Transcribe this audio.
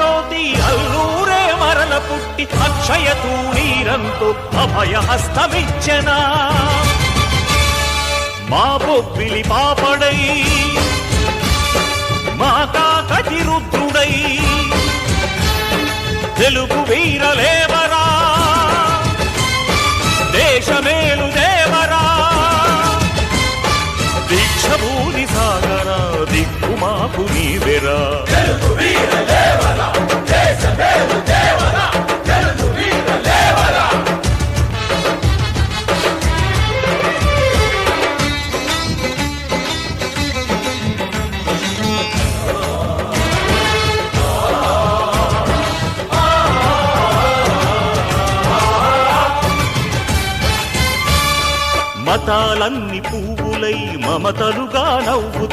జ్యోతి అల్లూరే మరల పుట్టి అక్షయ తూణీరంతో అభయ హస్తమిచ్చనా మా బొబ్బిలి పాపడై మా కాకటి రుద్రుడై తెలుగు వీరలేవరా దేశమేలు దేవరా దీక్షభూని సాగరా దిక్కుమాకు నీవెరా మతాలన్ని పువ్వులై మమతలుగా నవ్వు